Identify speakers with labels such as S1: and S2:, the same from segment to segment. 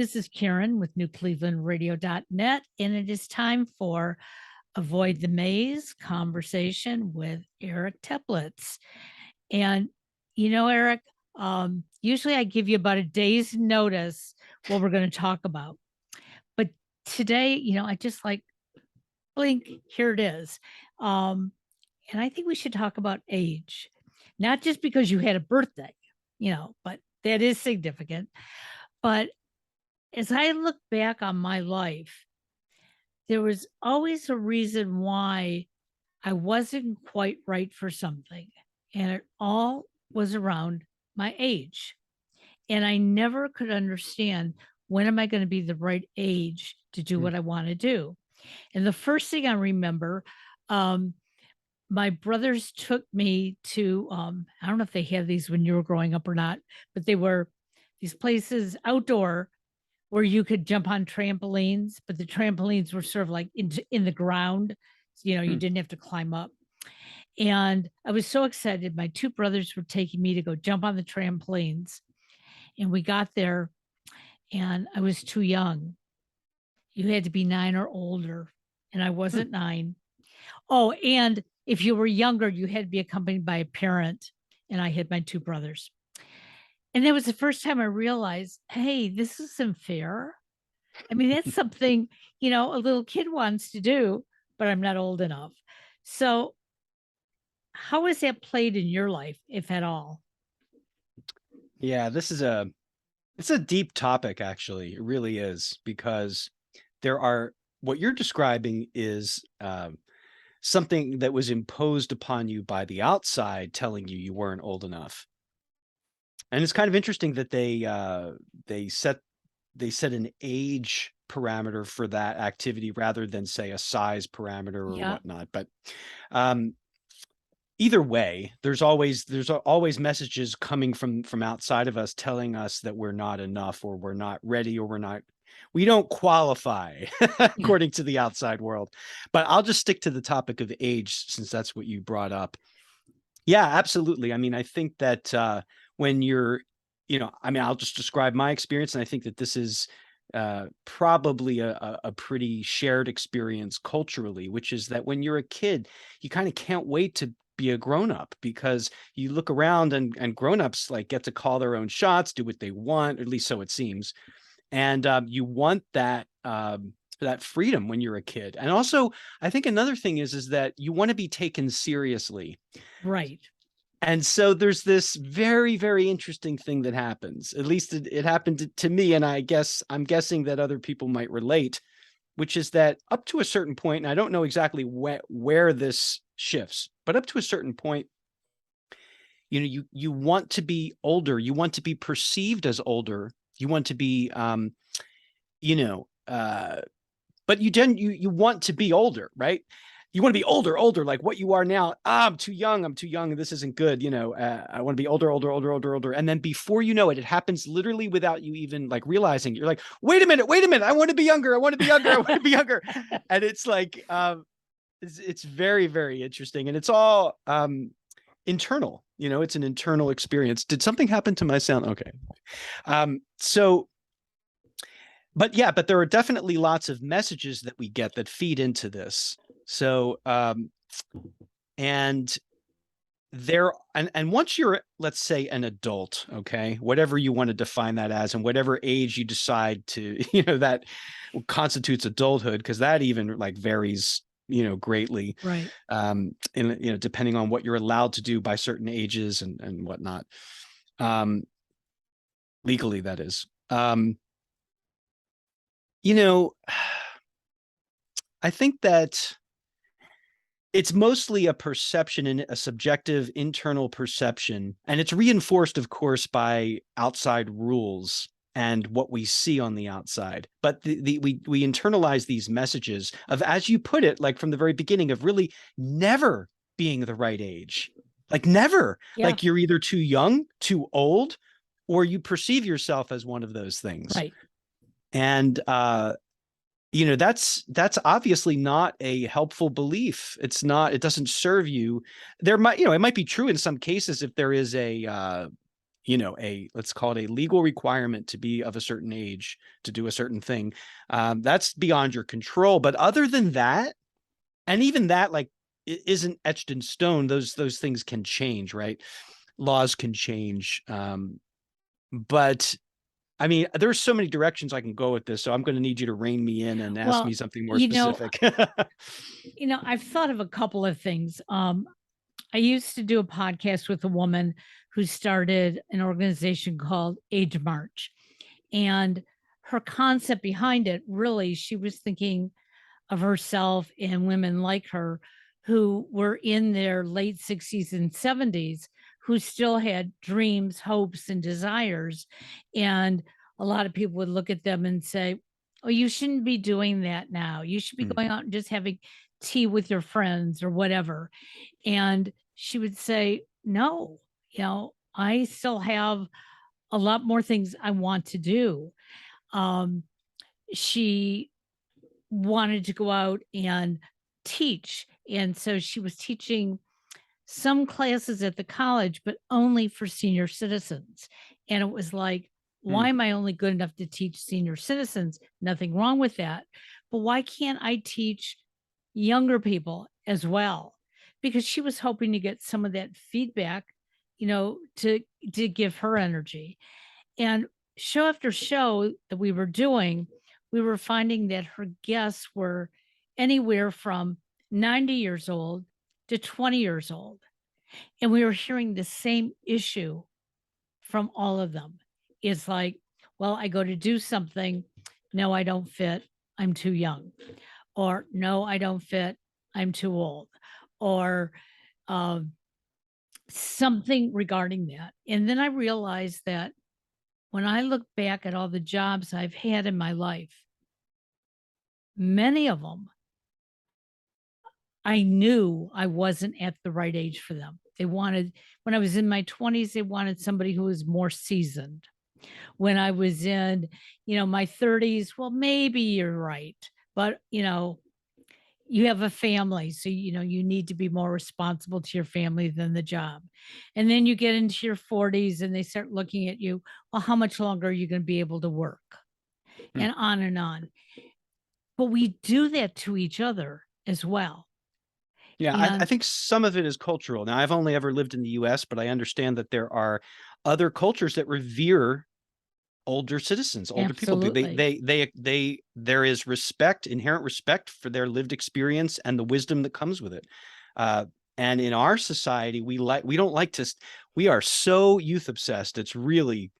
S1: This is Karen with newclevelandradio.net, and it is time for Avoid the Maze conversation with Eric Teplitz. And, Eric, usually I give you about a day's notice what we're going to talk about. But today, I just like blink, here it is. And I think we should talk about age, not just because you had a birthday, but that is significant. But as I look back on my life, there was always a reason why I wasn't quite right for something. And it all was around my age. And I never could understand, when am I going to be the right age to do what I want to do? And the first thing I remember, my brothers took me to, I don't know if they had these when you were growing up or not, but they were these places outdoor where you could jump on trampolines, but the trampolines were sort of like in the ground. You didn't have to climb up. And I was so excited. My two brothers were taking me to go jump on the trampolines. And we got there and I was too young. You had to be 9 or older. And I wasn't 9. Oh, and if you were younger, you had to be accompanied by a parent. And I had my two brothers. And that was the first time I realized, hey, this isn't fair. I mean, that's something, a little kid wants to do, but I'm not old enough. So how has that played in your life, if at all?
S2: Yeah, it's a deep topic, actually. It really is, because what you're describing is something that was imposed upon you by the outside, telling you weren't old enough. And it's kind of interesting that they set an age parameter for that activity rather than, say, a size parameter or whatnot. But either way, there's always messages coming from outside of us telling us that we're not enough, or we're not ready, or we don't qualify according to the outside world. But I'll just stick to the topic of age, since that's what you brought up. Yeah, absolutely. I mean, I think that when you're, I'll just describe my experience, and I think that this is probably a pretty shared experience culturally, which is that when you're a kid, you kind of can't wait to be a grown-up, because you look around and grown-ups like get to call their own shots, do what they want, at least so it seems. And you want that freedom when you're a kid. And also, I think another thing is that you want to be taken seriously.
S1: Right.
S2: And so there's this very, very interesting thing that happens. At least it happened to me, and I'm guessing that other people might relate, which is that up to a certain point, and I don't know exactly where this shifts, but up to a certain point, you want to be older, you want to be perceived as older, you want to be, but you want to be older, right? You want to be older, like what you are now. I'm too young. This isn't good. I want to be older. And then before you know it, it happens literally without you even like realizing. You're like, wait a minute. I want to be younger. I want to be younger. And it's like, it's very, very interesting. And it's all internal, it's an internal experience. Did something happen to my sound? Okay. But there are definitely lots of messages that we get that feed into this. So, and once you're, let's say, an adult, okay, whatever you want to define that as, and whatever age you decide to, that constitutes adulthood, because that even like varies, greatly,
S1: right?
S2: Depending on what you're allowed to do by certain ages and whatnot, legally, that is. I think that it's mostly a perception, and a subjective internal perception, and it's reinforced, of course, by outside rules and what we see on the outside. But we internalize these messages of, as you put it, like from the very beginning, of really never being the right age, like never, like you're either too young, too old, or you perceive yourself as one of those things.
S1: Right.
S2: And, that's obviously not a helpful belief. It doesn't serve you. There might, it might be true in some cases if there is a let's call it a legal requirement to be of a certain age to do a certain thing, that's beyond your control. But other than that, and even that, like, isn't etched in stone. Those things can change, right? Laws can change. But I mean, there's so many directions I can go with this, so I'm going to need you to rein me in and ask
S1: Well,
S2: me something more
S1: you know,
S2: specific.
S1: I've thought of a couple of things. I used to do a podcast with a woman who started an organization called Age March. And her concept behind it, really, she was thinking of herself and women like her who were in their late 60s and 70s who still had dreams, hopes, and desires. And a lot of people would look at them and say, "Oh, you shouldn't be doing that now. You should be
S2: Mm,
S1: going out and just having tea with your friends or whatever." And she would say, "No, I still have a lot more things I want to do." Um, she wanted to go out and teach. And so she was teaching some classes at the college, but only for senior citizens. And it was like,
S2: mm.
S1: why am I only good enough to teach senior citizens? Nothing wrong with that. But why can't I teach younger people as well? Because she was hoping to get some of that feedback, to give her energy. And show after show that we were doing, we were finding that her guests were anywhere from 90 years old to 20 years old. And we were hearing the same issue from all of them. It's like, well, I go to do something. No, I don't fit. I'm too young. Or no, I don't fit. I'm too old. Or um, something regarding that. And then I realized that when I look back at all the jobs I've had in my life, many of them, I knew I wasn't at the right age for them. When I was in my 20s, they wanted somebody who was more seasoned. When I was in, my 30s, well, maybe you're right. But, you have a family. So, you need to be more responsible to your family than the job. And then you get into your 40s and they start looking at you. Well, how much longer are you going to be able to work?
S2: Hmm.
S1: And on and on. But we do that to each other as well.
S2: Yeah, I
S1: And
S2: think some of it is cultural. Now, I've only ever lived in the US, but I understand that there are other cultures that revere older citizens, older people.
S1: absolutely.
S2: There is respect, inherent respect for their lived experience and the wisdom that comes with it. Uh, and in our society, we don't like to, we are so youth obsessed. It's really,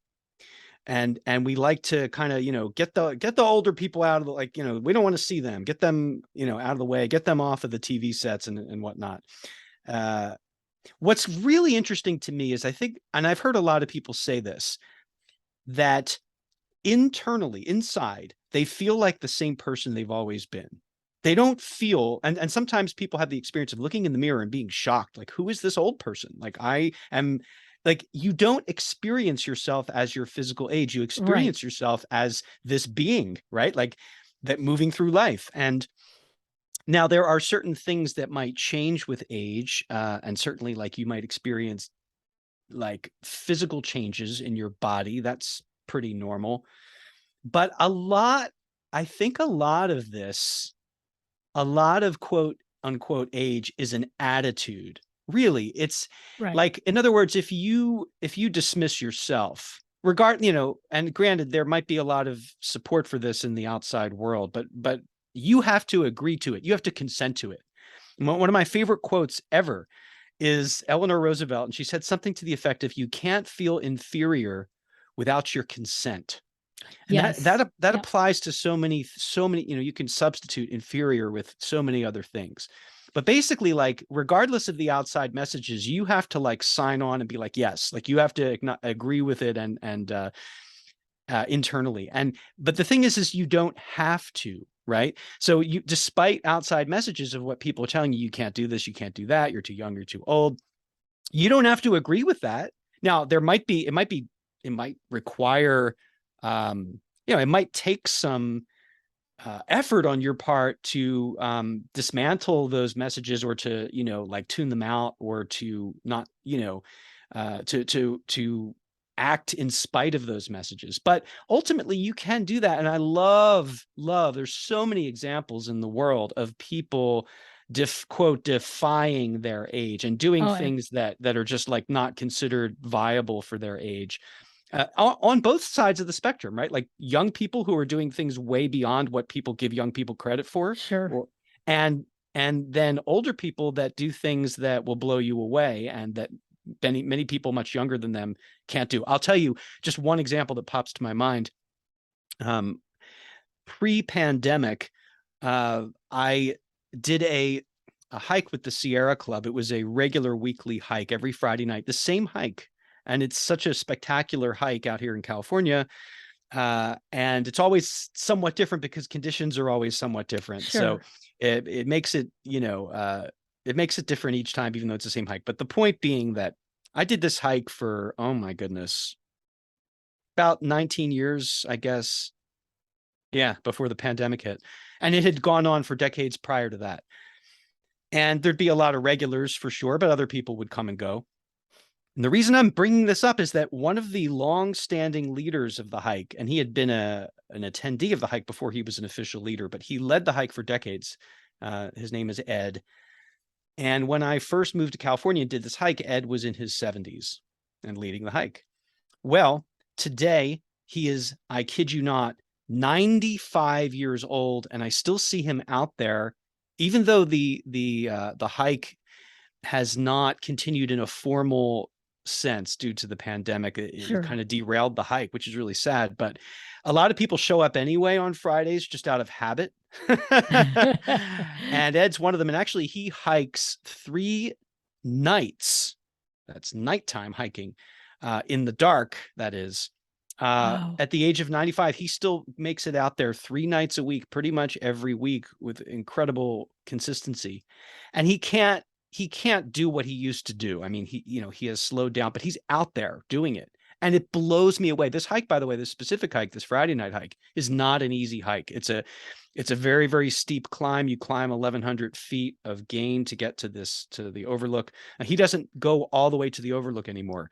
S2: and we like to kind of, get the older people out of the, like, we don't want to see them, get them, out of the way, get them off of the TV sets and whatnot. Uh, what's really interesting to me is, I think, and I've heard a lot of people say this, that internally, inside, they feel like the same person they've always been. They don't feel, and sometimes people have the experience of looking in the mirror and being shocked, like, who is this old person? Like, I am, like, you don't experience yourself as your physical age. You
S1: Right.
S2: experience yourself as this being, right? Like, that moving through life. And now there are certain things that might change with age, and certainly, like, you might experience like physical changes in your body. That's pretty normal. But I think a lot of this, a lot of quote unquote age is an attitude. Really, it's
S1: Right.
S2: like, in other words, if you dismiss yourself, and granted, there might be a lot of support for this in the outside world, but you have to agree to it. You have to consent to it. One of my favorite quotes ever is Eleanor Roosevelt, and she said something to the effect of, "You can't feel inferior without your consent." And that
S1: Yes.
S2: that that
S1: Yep.
S2: applies to so many, you can substitute inferior with so many other things. But basically, like, regardless of the outside messages, you have to, like, sign on and be like, yes, like, you have to agree with it, and internally. But the thing is you don't have to, right? So, despite outside messages of what people are telling you, you can't do this, you can't do that, you're too young, you're too old, you don't have to agree with that. Now, it might require, it might take some effort on your part to dismantle those messages, or to, like, tune them out, or to not, to act in spite of those messages. But ultimately you can do that. And I love, there's so many examples in the world of people quote defying their age and doing
S1: Oh,
S2: things that are just like not considered viable for their age. On both sides of the spectrum, right? Like young people who are doing things way beyond what people give young people credit for,
S1: sure.
S2: or and then older people that do things that will blow you away and that many people much younger than them can't do. I'll tell you just one example that pops to my mind. Pre-pandemic, I did a hike with the Sierra Club. It was a regular weekly hike every Friday night, the same hike. And it's such a spectacular hike out here in California. And it's always somewhat different because conditions are always somewhat different. So
S1: Sure.
S2: it makes it, it makes it different each time, even though it's the same hike. But the point being that I did this hike for, oh my goodness, about 19 years, I guess. Yeah, before the pandemic hit. And it had gone on for decades prior to that. And there'd be a lot of regulars for sure, but other people would come and go. And the reason I'm bringing this up is that one of the long-standing leaders of the hike, and he had been an attendee of the hike before he was an official leader, but he led the hike for decades. His name is Ed. And when I first moved to California and did this hike, Ed was in his 70s and leading the hike. Well, today he is, I kid you not, 95 years old, and I still see him out there, even though the hike has not continued in a formal sense due to the pandemic. It
S1: Sure.
S2: kind of derailed the hike, which is really sad. But a lot of people show up anyway on Fridays just out of habit. And Ed's one of them. And actually, he hikes 3 nights. That's nighttime hiking in the dark, that is.
S1: Wow.
S2: At the age of 95, he still makes it out there 3 nights a week, pretty much every week with incredible consistency. And he can't do what he used to do. I mean, he has slowed down, but he's out there doing it. And it blows me away. This hike, by the way, this specific hike, this Friday night hike, is not an easy hike. It's a very, very steep climb. You climb 1,100 feet of gain to get to the overlook. He doesn't go all the way to the overlook anymore.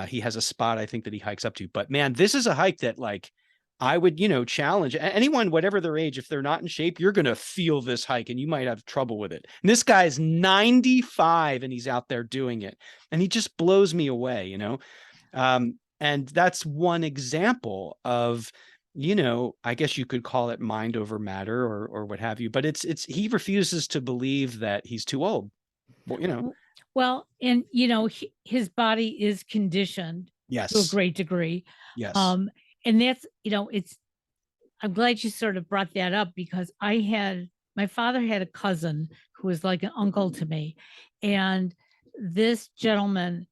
S2: He has a spot, I think, that he hikes up to. But man, this is a hike that like I would, challenge anyone, whatever their age, if they're not in shape, you're going to feel this hike and you might have trouble with it. And this guy's 95 and he's out there doing it. And he just blows me away, and that's one example of, I guess you could call it mind over matter or what have you, but he refuses to believe that he's too old. Well.
S1: Well, and his body is conditioned to a
S2: Yes.
S1: great degree.
S2: Yes.
S1: Um, and that's, I'm glad you sort of brought that up because my father had a cousin who was like an uncle to me. And this gentleman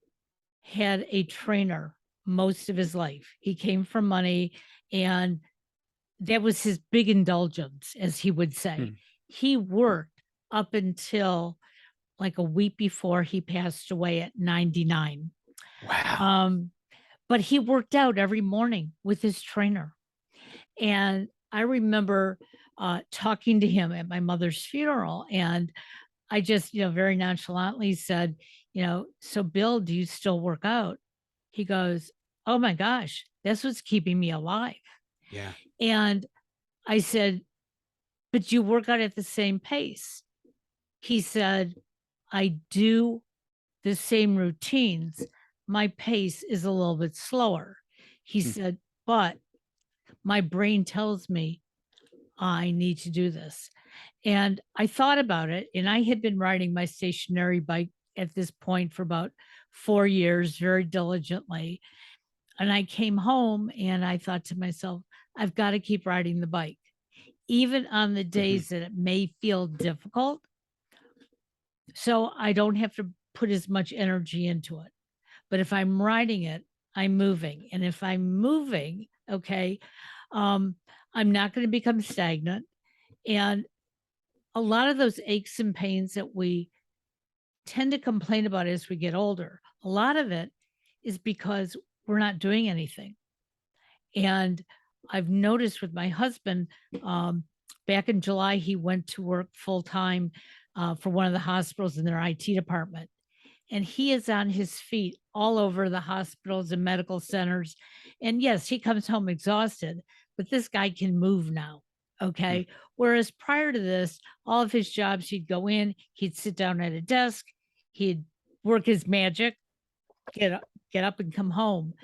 S1: had a trainer most of his life. He came from money, and that was his big indulgence, as he would say.
S2: Hmm.
S1: He worked up until like a week before he passed away at 99.
S2: Wow.
S1: Um, but he worked out every morning with his trainer. And I remember talking to him at my mother's funeral, and I just, very nonchalantly said, so Bill, do you still work out? He goes, oh my gosh, that's what's keeping me alive.
S2: Yeah.
S1: And I said, but you work out at the same pace. He said, I do the same routines. My pace is a little bit slower. He
S2: Hmm.
S1: said, but my brain tells me I need to do this. And I thought about it, and I had been riding my stationary bike at this point for about 4 years very diligently. And I came home and I thought to myself, I've got to keep riding the bike. Even on the
S2: Mhm.
S1: days that it may feel difficult, so I don't have to put as much energy into it. But if I'm riding it, I'm moving. And if I'm moving, okay, um, I'm not going to become stagnant. And a lot of those aches and pains that we tend to complain about as we get older, a lot of it is because we're not doing anything. And I've noticed with my husband, um, back in July, he went to work full time for one of the hospitals in their IT department. and he is on his feet all over the hospitals and medical centers. And yes, he comes home exhausted, but this guy can move now.
S2: Mm.
S1: Okay. Whereas prior to this, all of his jobs, he'd go in, he'd sit down at a desk, he'd work his magic, get up and come home.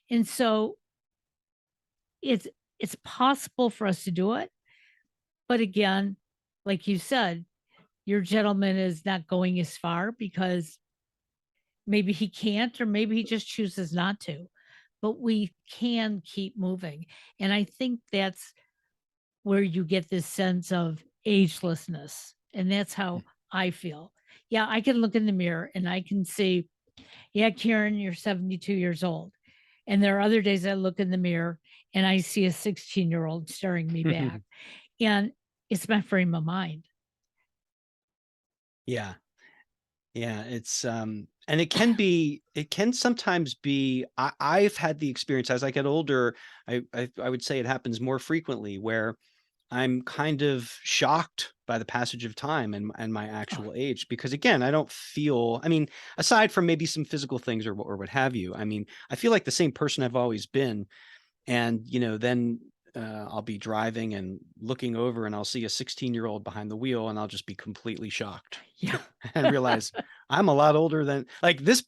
S1: And so it's it's possible for us to do it. But again, like you said, your gentleman is not going as far because maybe he can't, or maybe he just chooses not to. But we can keep moving. And I think that's where you get this sense of agelessness. And that's how I feel. Yeah, I can look in the mirror and I can see, yeah, Karen, you're 72 years old. And there are other days I look in the mirror and I see a 16-year-old staring me back. And it's my frame of mind.
S2: Yeah. Yeah, it's and it can sometimes be I've had the experience as I get older, I would say it happens more frequently where I'm kind of shocked by the passage of time and my
S1: Oh,
S2: actual age because again, I don't feel, I mean, aside from maybe some physical things or what have you, I mean, I feel like the same person I've always been. And, then I'll be driving and looking over and I'll see a 16-year-old behind the wheel and I'll just be completely shocked
S1: yeah.
S2: and realize I'm a lot older than like this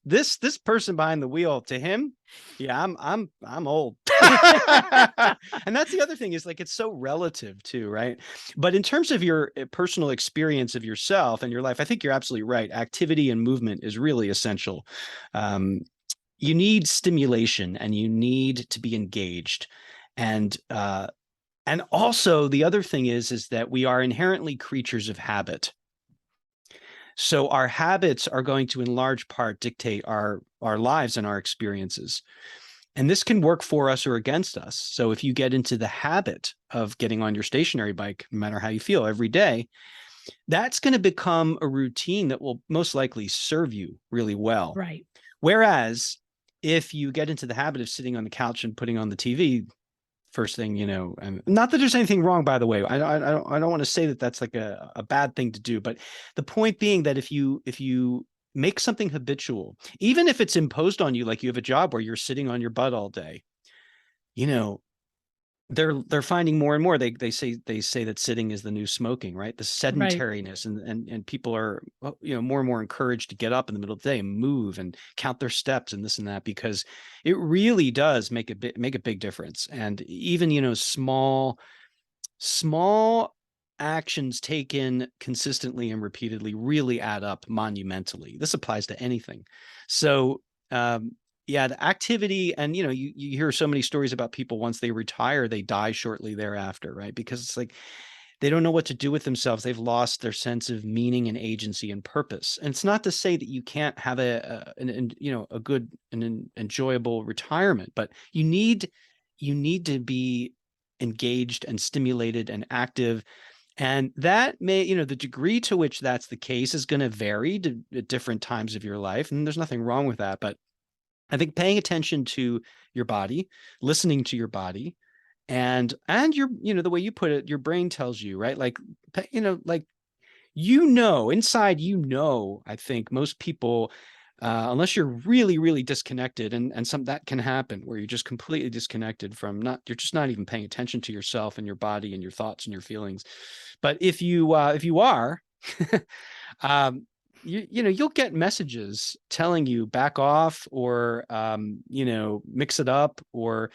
S2: person behind the wheel to him. Yeah, I'm old. And that's the other thing is like it's so relative too, right? But in terms of your personal experience of yourself and your life, I think you're absolutely right. Activity and movement is really essential. Um, you need stimulation and you need to be engaged. And also the other thing is that we are inherently creatures of habit. So our habits are going to in large part dictate our lives and our experiences. And this can work for us or against us. So if you get into the habit of getting on your stationary bike, no matter how you feel every day, that's going to become a routine that will most likely serve you really well.
S1: Right.
S2: Whereas if you get into the habit of sitting on the couch and putting on the TV first thing, and not that there's anything wrong, by the way, I don't want to say that that's like a bad thing to do, but the point being that if you make something habitual, even if it's imposed on you, like you have a job where you're sitting on your butt all day, you know, they're finding more and more they say that sitting is the new smoking, right? The
S1: Right.
S2: sedentariness and people are well, more and more encouraged to get up in the middle of the day and move and count their steps and this and that because it really does make a big difference. And even small actions taken consistently and repeatedly really add up monumentally. This applies to anything. So, yeah, the activity and you hear so many stories about people once they retire, they die shortly thereafter, right? Because it's like they don't know what to do with themselves. They've lost their sense of meaning and agency and purpose. And it's not to say that you can't have a good and an enjoyable retirement, but you need to be engaged and stimulated and active. And that may, the degree to which that's the case is going to vary at different times of your life. And there's nothing wrong with that. But I think paying attention to your body, listening to your body, and your, the way you put it, your brain tells you, right? Like, like inside, I think most people, unless you're really, really disconnected, and some that can happen where you're just completely disconnected from you're just not even paying attention to yourself and your body and your thoughts and your feelings. But if you are, um, you'll get messages telling you back off or mix it up or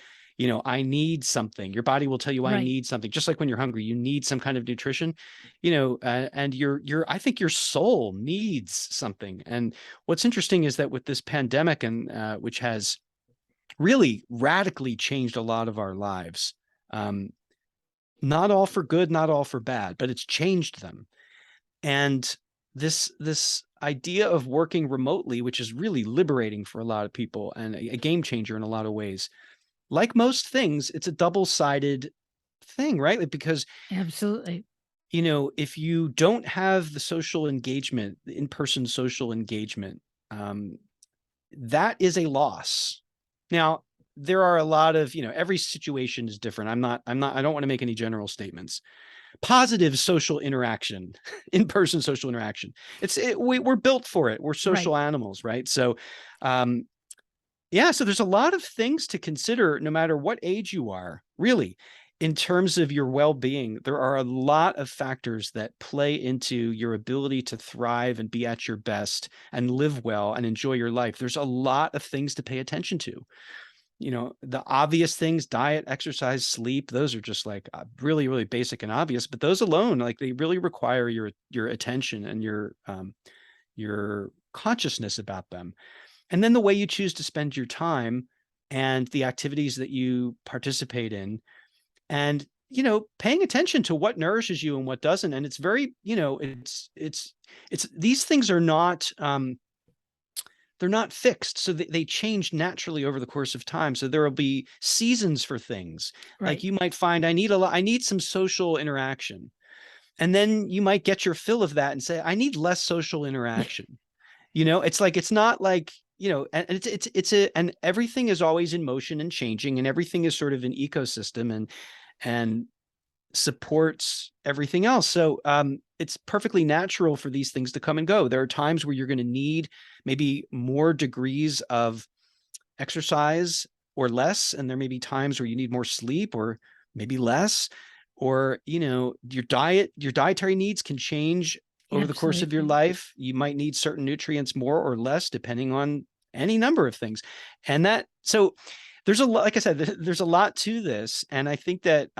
S2: I need something. Your body will tell you I
S1: Right.
S2: need something. Just like when you're hungry, you need some kind of nutrition, and I think your soul needs something. And what's interesting is that with this pandemic and which has really radically changed a lot of our lives, um, not all for good, not all for bad, but it's changed them. And this idea of working remotely, which is really liberating for a lot of people and a game changer in a lot of ways. Like most things, it's a double-sided thing, right? Like, because
S1: Absolutely.
S2: if you don't have the social engagement, the in-person social engagement, um, that is a loss. Now, there are a lot of, every situation is different. I don't want to make any general statements, positive social interaction, in-person social interaction. We're built for it. We're social animals, right? So, yeah, so there's a lot of things to consider no matter what age you are, really, in terms of your well-being. There are a lot of factors that play into your ability to thrive and be at your best and live well and enjoy your life. There's a lot of things to pay attention to. The obvious things, diet, exercise, sleep, those are just like really, really basic and obvious, but those alone, like they really require your attention and your consciousness about them. And then the way you choose to spend your time and the activities that you participate in, and paying attention to what nourishes you and what doesn't. And it's very, it's these things are not they're not fixed, so they change naturally over the course of time. So there will be seasons for things. Like you might find I need some social interaction, and then you might get your fill of that and say I need less social interaction. It's like, it's not like, and and everything is always in motion and changing, and everything is sort of an ecosystem and supports everything else. So it's perfectly natural for these things to come and go. There are times where you're going to need maybe more degrees of exercise or less, and there may be times where you need more sleep or maybe less, or your dietary needs can change over the course of your life. You might need certain nutrients more or less depending on any number of things. And so there's a lot, like I said, there's a lot to this. And I think that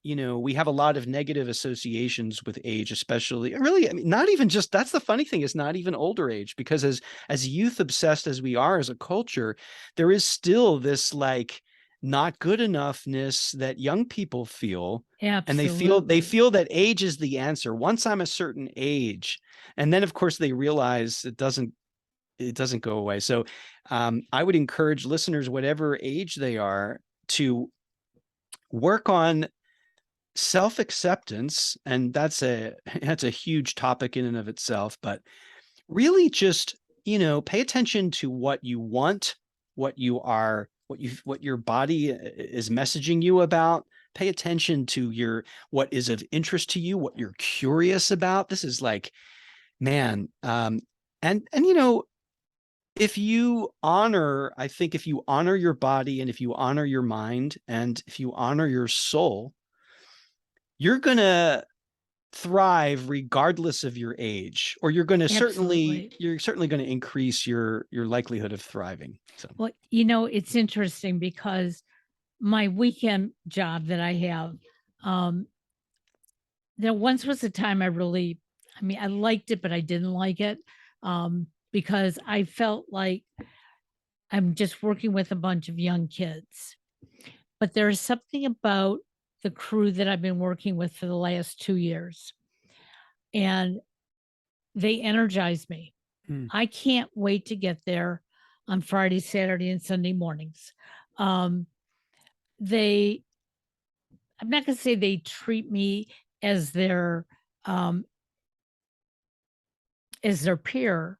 S2: we have a lot of negative associations with age, especially, really, I mean, not even just, that's the funny thing, is not even older age, because as youth obsessed as we are as a culture, there is still this like not good enoughness that young people feel. And they feel that age is the answer once I'm a certain age. And then of course they realize it doesn't go away. So I would encourage listeners, whatever age they are, to work on self-acceptance. And that's a huge topic in and of itself, but really just, pay attention to what you want, what your body is messaging you about. Pay attention to what is of interest to you, what you're curious about. This is like, man, and I think if you honor your body, and if you honor your mind, and if you honor your soul, you're going to thrive regardless of your age, or you're certainly going to increase your likelihood of thriving. So,
S1: well, it's interesting because my weekend job that I have, there once was a time I liked it, but I didn't like it, because I felt like I'm just working with a bunch of young kids. But there's something about the crew that I've been working with for the last 2 years, and they energize me. I can't wait to get there on Friday, Saturday, and Sunday mornings. I'm not gonna say they treat me as um their peer,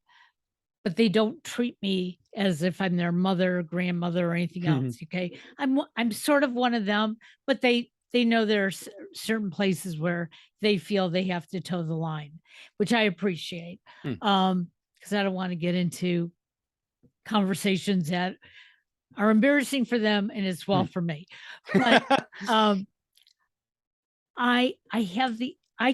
S1: but they don't treat me as if I'm their mother, grandmother, or anything else. Okay, I'm sort of one of them, but they know there are certain places where they feel they have to toe the line, which I appreciate. Because I don't want to get into conversations that are embarrassing for them and as well for me. But I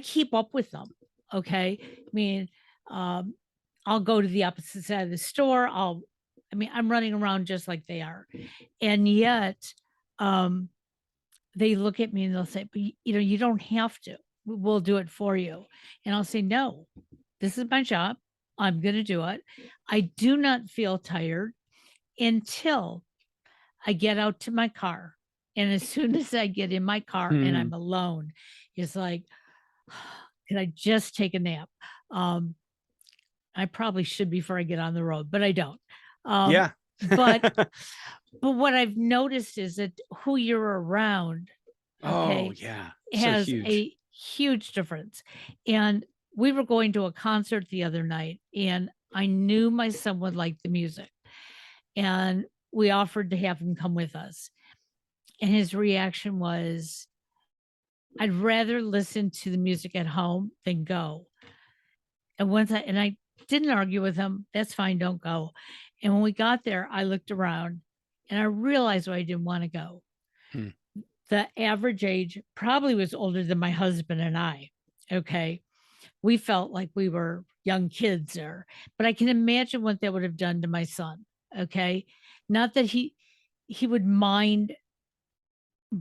S1: keep up with them. Okay, I mean, I'll go to the opposite side of the store. I'm running around just like they are. And yet, they look at me and they'll say, but you don't have to. We'll do it for you. And I'll say, no, this is my job. I'm going to do it. I do not feel tired until I get out to my car. And as soon as I get in my car and I'm alone, it's like, can I just take a nap? I probably should before I get on the road, but I don't.
S2: Yeah.
S1: But what I've noticed is that who you're around,
S2: oh yeah,
S1: has
S2: so huge.
S1: a huge difference. And we were going to a concert the other night, and I knew my son would like the music, and we offered to have him come with us. And his reaction was, I'd rather listen to the music at home than go. And I didn't argue with him. That's fine, don't go. And when we got there, I looked around and I realized why I didn't want to go.
S2: Hmm.
S1: The average age probably was older than my husband and I. Okay. We felt like we were young kids there, but I can imagine what that would have done to my son. Okay. Not that he would mind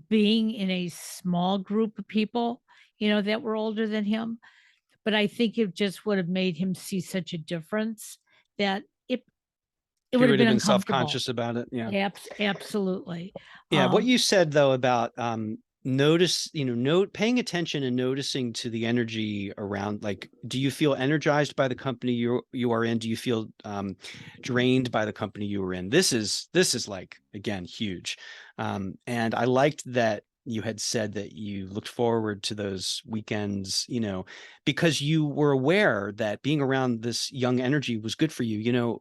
S1: being in a small group of people, that were older than him, but I think it just would have made him see such a difference that it
S2: He
S1: would have
S2: would have
S1: been
S2: been
S1: uncomfortable.
S2: self-conscious about it. Yeah.
S1: Absolutely.
S2: Yeah, what
S1: Um,
S2: you said though about notice, note paying attention and noticing to the energy around, like, do you feel energized by the company you are in? Do you feel drained by the company you were in? This is like, again, huge. And I liked that you had said that you looked forward to those weekends, because you were aware that being around this young energy was good for you.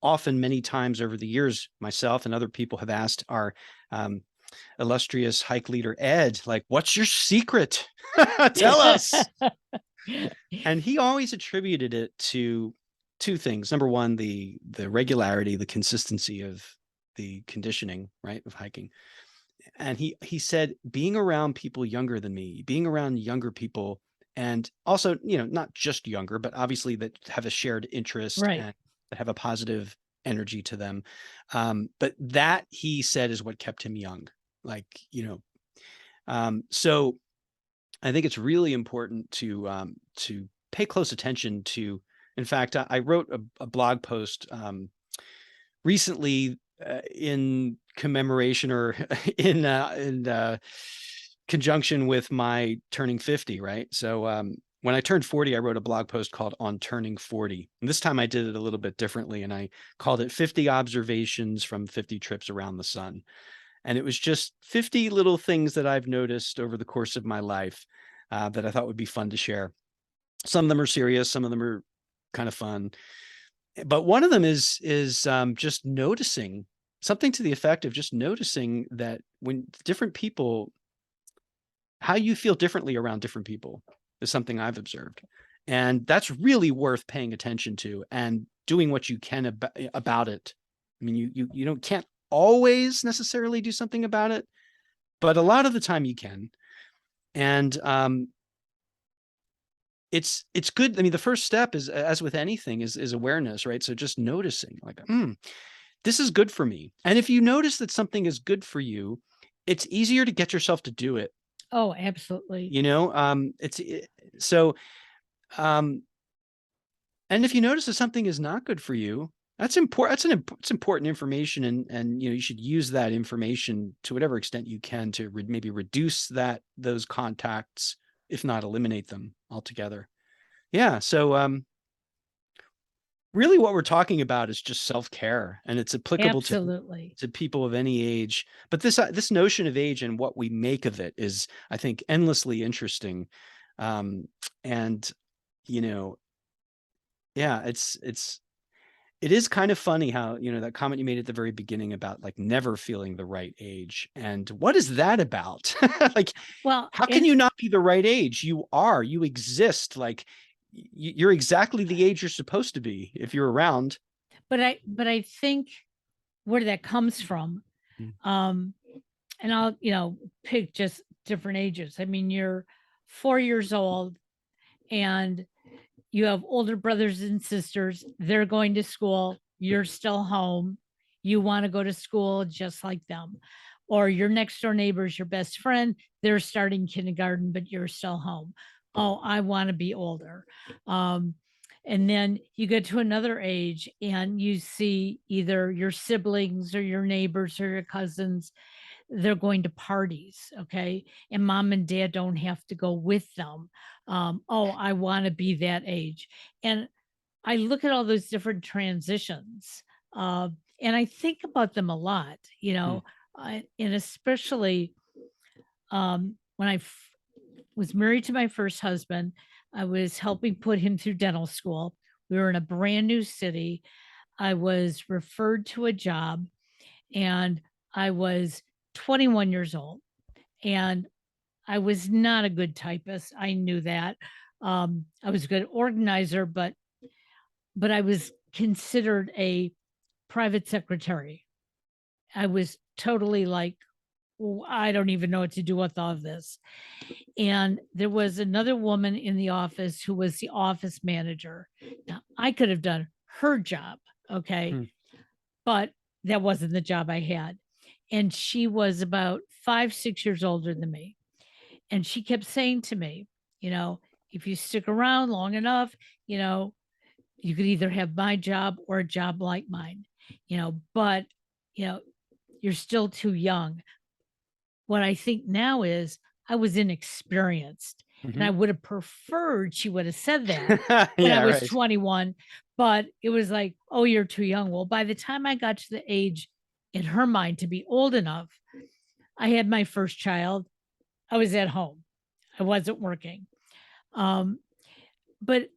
S2: Often, many times over the years, myself and other people have asked our um, illustrious hike leader Ed, like, what's your secret? Tell us. And he always attributed it to two things. Number one, the regularity, the consistency of the conditioning, right, of hiking. And he said being around people younger than me, being around younger people, and also, not just younger, but obviously that have a shared interest
S1: right.
S2: and that have a positive energy to them. But that, he said, is what kept him young. Like, so I think it's really important to pay close attention to. In fact, I wrote a blog post recently in commemoration, or in conjunction with my turning 50, right? So when I turned 40, I wrote a blog post called On Turning 40. And this time I did it a little bit differently, and I called it 50 Observations from 50 Trips Around the Sun. And it was just 50 little things that I've noticed over the course of my life that I thought would be fun to share. Some of them are serious, some of them are kind of fun. But one of them is just noticing something to the effect of just noticing that when different people, how you feel differently around different people is something I've observed. And that's really worth paying attention to and doing what you can about it. I mean, you don't can't always necessarily do something about it, but a lot of the time you can. And it's good. I mean, the first step is, as with anything, is awareness, right? So just noticing, like, this is good for me. And if you notice that something is good for you, it's easier to get yourself to do it.
S1: Oh, absolutely.
S2: So, um, and if you notice that something is not good for you, that's important. It's important information, and you should use that information to whatever extent you can to maybe reduce those contacts, if not eliminate them altogether. Yeah. So, really what we're talking about is just self-care, and it's applicable
S1: Absolutely.
S2: to people of any age. But this notion of age and what we make of it is, I think, endlessly interesting. And you know, yeah, it is kind of funny how, that comment you made at the very beginning about, like, never feeling the right age. And what is that about? Like,
S1: Well,
S2: how can
S1: and
S2: you not be the right age? You exist. Like, you're exactly the age you're supposed to be if you're around.
S1: but I think where that comes from,
S2: Mm.
S1: um, and I'll, pick just different ages. I mean, you're 4 years old and you have older brothers and sisters, they're going to school, you're still home. You want to go to school just like them. Or your next door neighbor's your best friend, they're starting kindergarten, but you're still home. Oh, I want to be older. Um, and then you get to another age and you see either your siblings or your neighbors or your cousins, they're going to parties, okay? And mom and dad don't have to go with them. Oh, I want to be that age. And I look at all those different transitions, uh, and I think about them a lot,
S2: Hmm.
S1: and especially when was married to my first husband, I was helping put him through dental school. We were in a brand new city. I was referred to a job, and I was 21 years old. And I was not a good typist. I knew that. I was a good organizer, but I was considered a private secretary. I was totally like, I don't even know what to do with all of this. And there was another woman in the office who was the office manager. Now, I could have done her job, okay,
S2: Hmm.
S1: but that wasn't the job I had. And she was about 5, 6 years older than me. And she kept saying to me, you know, if you stick around long enough, you know, you could either have my job or a job like mine, but, you know, you're still too young. What I think now is I was inexperienced, and
S2: Hmm.
S1: I would have preferred she would have said that when I
S2: Yeah,
S1: was
S2: right.
S1: 21, but it was like, "Oh, you're too young." Well, by the time I got to the age in her mind to be old enough, I had my first child. I was at home. I wasn't working. Um, but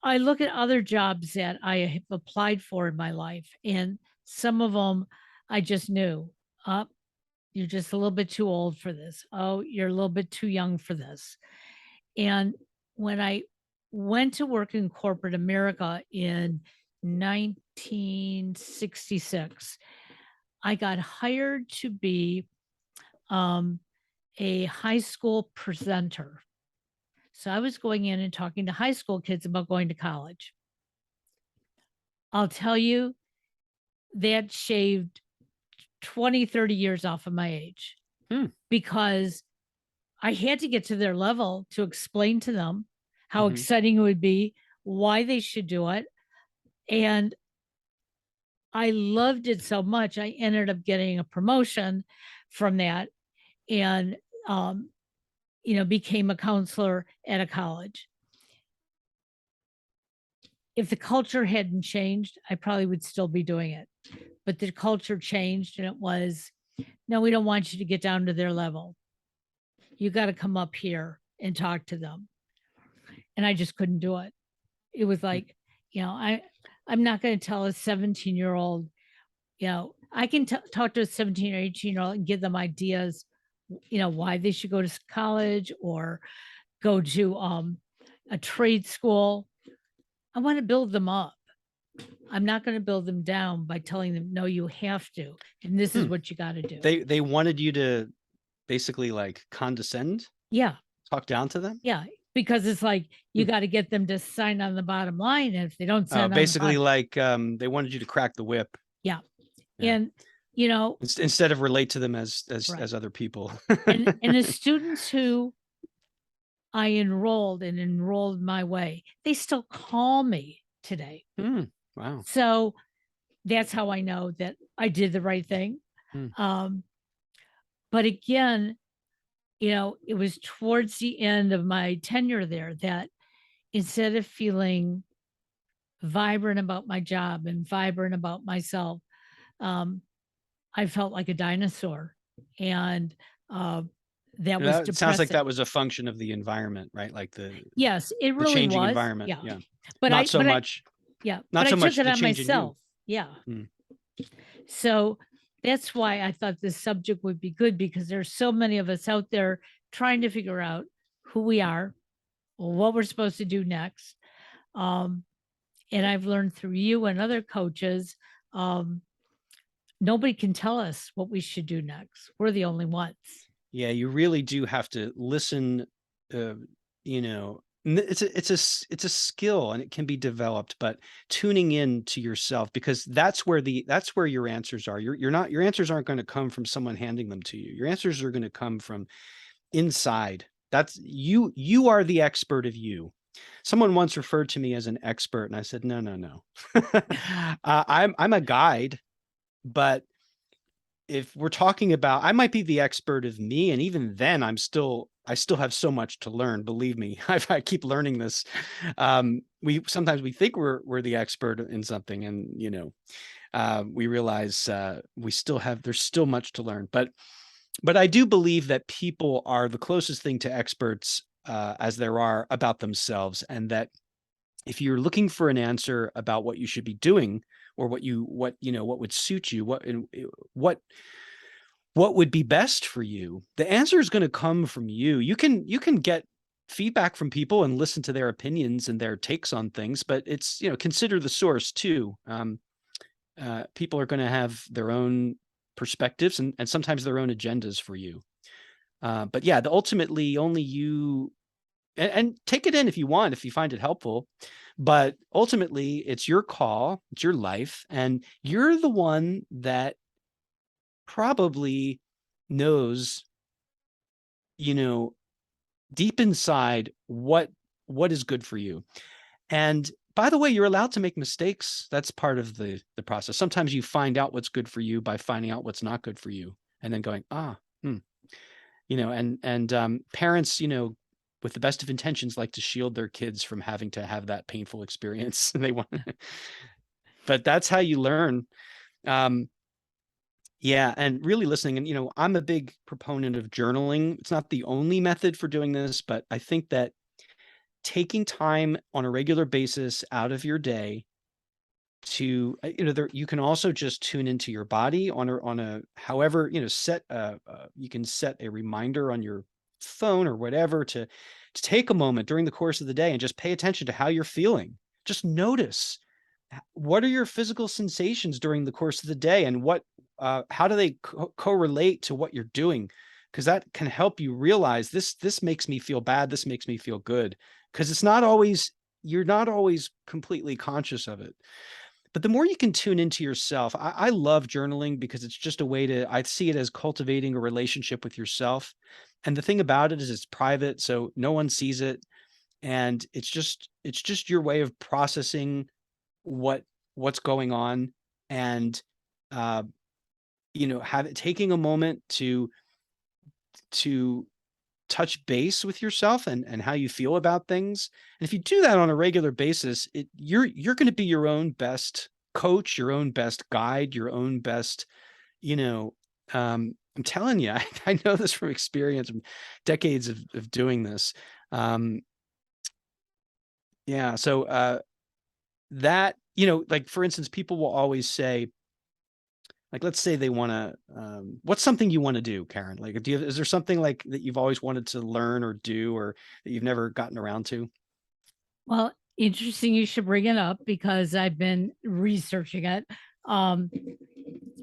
S1: I look at other jobs that I have applied for in my life, and some of them I just knew, "Oh, you're just a little bit too old for this. Oh, you're a little bit too young for this." And when I went to work in corporate America in 1966, I got hired to be um, a high school presenter. So I was going in and talking to high school kids about going to college. I'll tell you, that shaved 20, 30 years off of my age
S2: Hmm.
S1: because I had to get to their level to explain to them how
S2: Hmm.
S1: exciting it would be, why they should do it. And I loved it so much. I ended up getting a promotion from that and, um, became a counselor at a college. If the culture hadn't changed, I probably would still be doing it. But the culture changed and it was, no, we don't want you to get down to their level. You got to come up here and talk to them. And I just couldn't do it. It was like, I'm not going to tell a 17-year-old, I can talk to a 17 or 18-year-old and give them ideas, why they should go to college or go to a trade school. I want to build them up. I'm not going to build them down by telling them, no, you have to. And this is
S2: Hmm.
S1: what you got to do.
S2: They wanted you to basically like condescend,
S1: Yeah.
S2: talk down to them.
S1: Yeah. Because it's like you
S2: Hmm.
S1: got to get them to sign on the bottom line. And if they don't sign on the
S2: Basically
S1: bottom,
S2: like they wanted you to crack the whip.
S1: yeah.
S2: Yeah.
S1: And, you know,
S2: Instead of relate to them as
S1: right.
S2: other people.
S1: And the students who I enrolled my way, they still call me today.
S2: Hmm. Wow.
S1: So that's how I know that I did the right thing.
S2: Hmm.
S1: Um, but again, it was towards the end of my tenure there that instead of feeling vibrant about my job and vibrant about myself, um, I felt like a dinosaur. And uh, that was
S2: That sounds like
S1: depressing.
S2: that was a function of the environment, right? Like
S1: Yes, it
S2: the
S1: really
S2: changing
S1: was.
S2: environment.
S1: Yeah.
S2: Yeah.
S1: But
S2: Not
S1: I,
S2: so
S1: but I,
S2: much
S1: yeah, but
S2: not
S1: I
S2: so
S1: took
S2: much
S1: it
S2: the
S1: on
S2: change in you.
S1: myself. Yeah.
S2: Hmm.
S1: So that's why I thought this subject would be good because there's so many of us out there trying to figure out who we are, what we're supposed to do next. Um, and I've learned through you and other coaches, um, nobody can tell us what we should do next. We're the only ones.
S2: Yeah, you really do have to listen. Uh, it's a skill and it can be developed, but tuning in to yourself because that's where your answers are. Your answers aren't going to come from someone handing them to you. Your answers are going to come from inside. That's you. You are the expert of you. Someone once referred to me as an expert, and I said, no, no, no. I'm a guide, but if we're talking about, I might be the expert of me, and even then I still have so much to learn. Believe me, I keep learning this. We sometimes we think we're the expert in something, and we realize we still have there's still much to learn. But I do believe that people are the closest thing to experts as there are about themselves, and that if you're looking for an answer about what you should be doing or what would suit you, what what would be best for you, the answer is going to come from you. You can get feedback from people and listen to their opinions and their takes on things, but it's, consider the source too. People are going to have their own perspectives and sometimes their own agendas for you. But yeah, ultimately only you, and take it in if you want, if you find it helpful, but ultimately it's your call, it's your life, and you're the one that probably knows, deep inside what is good for you. And by the way, you're allowed to make mistakes. That's part of the process. Sometimes you find out what's good for you by finding out what's not good for you, and then going, and parents, with the best of intentions, like to shield their kids from having to have that painful experience. They want, but that's how you learn. Yeah, and really listening. And I'm a big proponent of journaling. It's not the only method for doing this, but I think that taking time on a regular basis out of your day to, you can also just tune into your body on a however, set you can set a reminder on your phone or whatever to take a moment during the course of the day and just pay attention to how you're feeling. Just notice, what are your physical sensations during the course of the day, and how do they correlate to what you're doing? Because that can help you realize, this makes me feel bad, this makes me feel good. Because you're not always completely conscious of it. But the more you can tune into yourself, I love journaling because it's just a way I see it as cultivating a relationship with yourself. And the thing about it is it's private, so no one sees it. And it's just your way of processing what's going on, and taking a moment to touch base with yourself and how you feel about things. And if you do that on a regular basis, you're going to be your own best coach, your own best guide, your own best, I'm telling you, I know this from experience, from decades of doing this. Yeah. So that, like, for instance, people will always say, like, let's say they want to, what's something you want to do, Karen? Like, is there something like that you've always wanted to learn or do, or that you've never gotten around to?
S1: Well, interesting you should bring it up because I've been researching it. Um,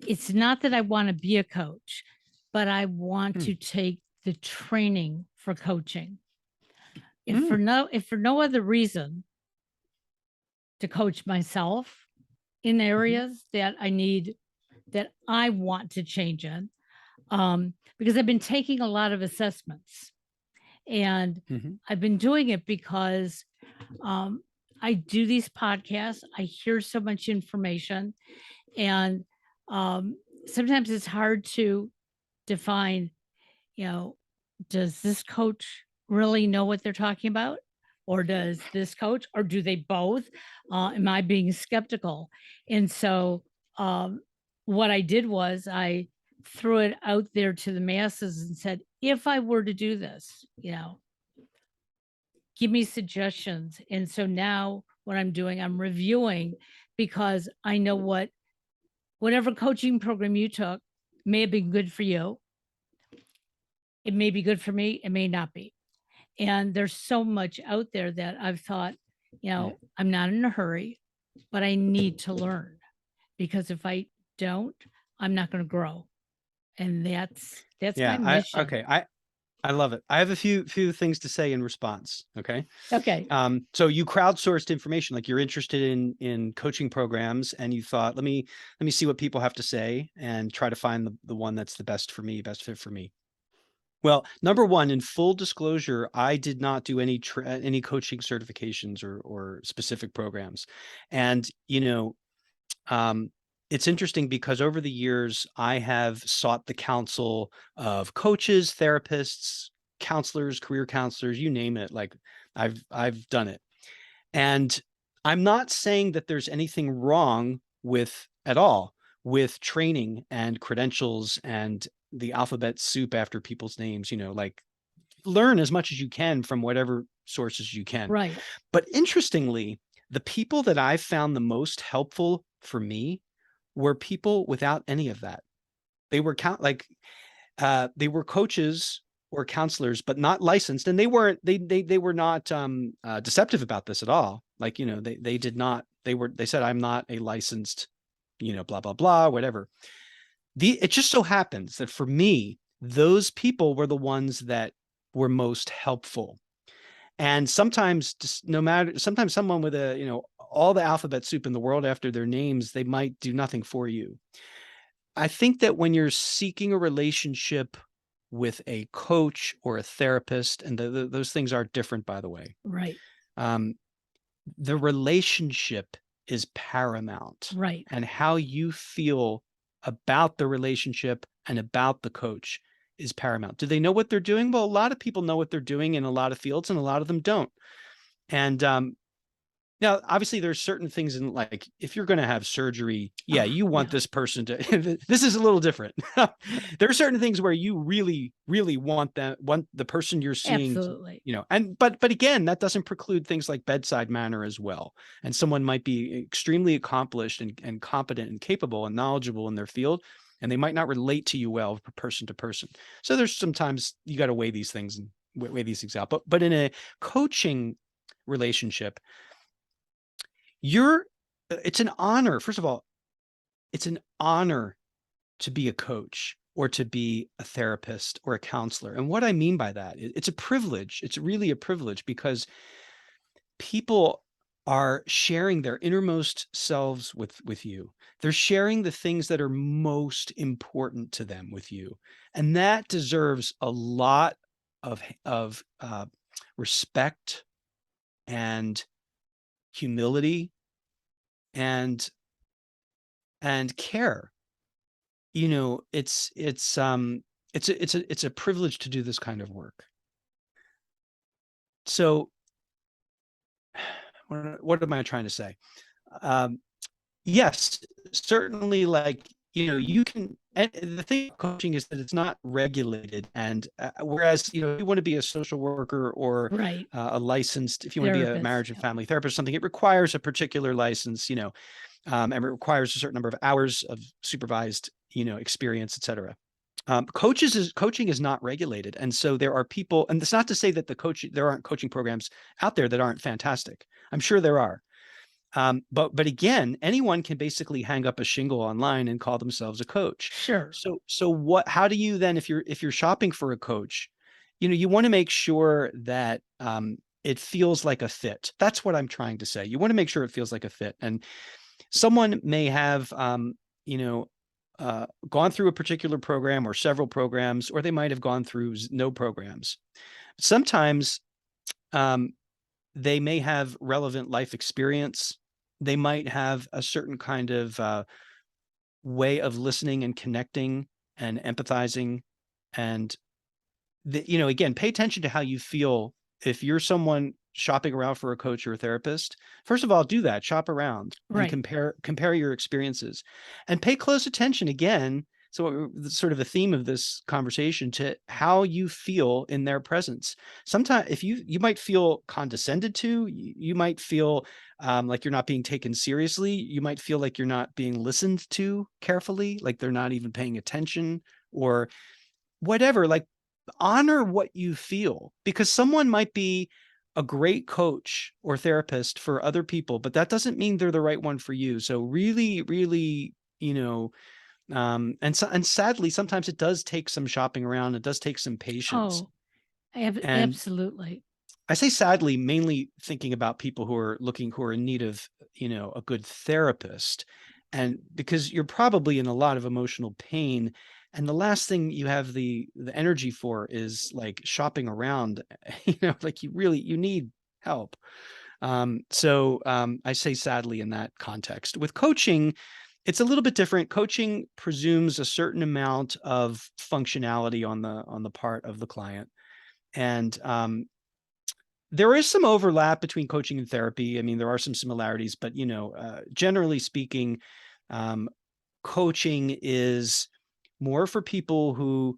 S1: it's not that I want to be a coach, but I want
S2: Hmm.
S1: to take the training for coaching.
S2: Hmm.
S1: If for no other reason, to coach myself in
S2: Mhm.
S1: areas that I want to change in. Because I've been taking a lot of assessments, and
S2: Mhm.
S1: I've been doing it because um, I do these podcasts. I hear so much information, and um, sometimes it's hard to define, you know, does this coach really know what they're talking about? Or does this coach, or do they both? Am I being skeptical? And so, um, what I did was I threw it out there to the masses and said, if I were to do this, give me suggestions. And so now what I'm doing, I'm reviewing because I know whatever coaching program you took may have been good for you. It may be good for me, it may not be. And there's so much out there that I've thought,
S2: Yeah.
S1: I'm not in a hurry, but I need to learn because if I don't, I'm not going to grow. And that's my
S2: Yeah.
S1: mission.
S2: Okay. I love it. I have a few things to say in response. Okay.
S1: Okay.
S2: So you crowdsourced information, like you're interested in coaching programs, and you thought, let me see what people have to say and try to find the one that's the best for me, best fit for me. Well, number one, in full disclosure, I did not do any coaching certifications or specific programs. And, um, it's interesting because over the years, I have sought the counsel of coaches, therapists, counselors, career counselors, you name it. Like, I've done it. And I'm not saying that there's anything wrong at all with training and credentials and the alphabet soup after people's names, like, learn as much as you can from whatever sources you can.
S1: Right.
S2: But interestingly, the people that I found the most helpful for me were people without any of that. They were like, They were coaches or counselors, but not licensed, and they weren't. They were not deceptive about this at all. Like, they did not. They said, I'm not a licensed, blah blah blah, whatever. It just so happens that for me, those people were the ones that were most helpful. And sometimes, just no matter, sometimes someone with all the alphabet soup in the world after their names, they might do nothing for you. I think that when you're seeking a relationship with a coach or a therapist, and those things are different, by the way,
S1: Right.
S2: um, the relationship is paramount,
S1: Right.
S2: and how you feel about the relationship and about the coach is paramount. Do they know what they're doing? Well, a lot of people know what they're doing in a lot of fields, and a lot of them don't. And now, obviously, there's certain things in, like, if you're going to have surgery, yeah, you want
S1: Yeah.
S2: this person to. This is a little different. There are certain things where you really, really want the person you're seeing,
S1: Absolutely.
S2: and but again, that doesn't preclude things like bedside manner as well. And someone might be extremely accomplished and competent and capable and knowledgeable in their field, and they might not relate to you well person to person. So there's sometimes you got to weigh these things and weigh these things out. But in a coaching relationship, you're it's an honor. First of all, it's an honor to be a coach or to be a therapist or a counselor. And what I mean by that, it's a privilege. It's really a privilege because people are sharing their innermost selves with you. They're sharing the things that are most important to them with you. And that deserves a lot of respect and humility and care. It's a privilege to do this kind of work. So what am I trying to say? Um, yes, certainly, like, you can, and the thing with coaching is that it's not regulated. And whereas, if you want to be a social worker or
S1: Right.
S2: a licensed, if you want to be a
S1: Therapist.
S2: marriage and
S1: Yep.
S2: family therapist, something, it requires a particular license, and it requires a certain number of hours of supervised, experience, et cetera. Coaching is not regulated. And so there are people, and it's not to say that there aren't coaching programs out there that aren't fantastic. I'm sure there are. But again, anyone can basically hang up a shingle online and call themselves a coach.
S1: Sure.
S2: So how do you then, if you're shopping for a coach, you want to make sure that it feels like a fit. That's what I'm trying to say. You want to make sure it feels like a fit. And someone may have you know gone through a particular program or several programs, or they might have gone through no programs. Sometimes um, they may have relevant life experience. They might have a certain kind of way of listening and connecting and empathizing. And again, pay attention to how you feel. If you're someone shopping around for a coach or a therapist, first of all, do that. Shop around and
S1: Right.
S2: compare your experiences, and pay close attention again. So, sort of the theme of this conversation, to how you feel in their presence. Sometimes, if you might feel condescended to, you might feel like you're not being taken seriously. You might feel like you're not being listened to carefully, like they're not even paying attention, or whatever. Like, honor what you feel, because someone might be a great coach or therapist for other people, but that doesn't mean they're the right one for you. So really, really, and sadly, sometimes it does take some shopping around. It does take some patience.
S1: Oh, I have
S2: And
S1: absolutely.
S2: I say sadly, mainly thinking about people who are in need of, a good therapist. And because you're probably in a lot of emotional pain, and the last thing you have the energy for is like shopping around, like you need help. So I say sadly in that context. With coaching, it's a little bit different. Coaching presumes a certain amount of functionality on the part of the client. And there is some overlap between coaching and therapy. I mean, there are some similarities, but generally speaking, um, coaching is more for people who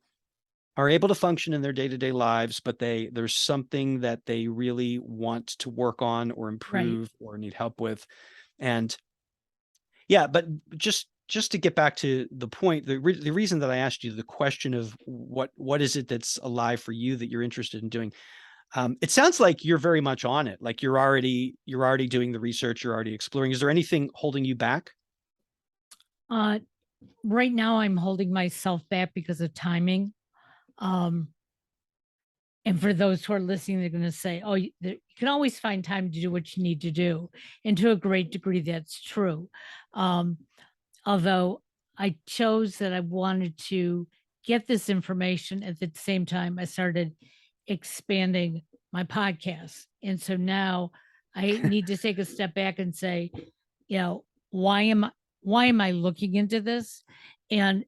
S2: are able to function in their day-to-day lives, but there's something that they really want to work on or
S1: Right.
S2: improve or need help with. And yeah, but just just to get back to the point, the reason that I asked you the question of what is it that's alive for you that you're interested in doing, it sounds like you're very much on it. Like you're already doing the research, you're already exploring. Is there anything holding you back?
S1: Uh, right now, I'm holding myself back because of timing. Um, and for those who are listening, they're going to say, "Oh, you can always find time to do what you need to do," and to a great degree, that's true. Um, although I chose that I wanted to get this information at the same time I started expanding my podcast. And so now I need to take a step back and say, you know, why am I looking into this? And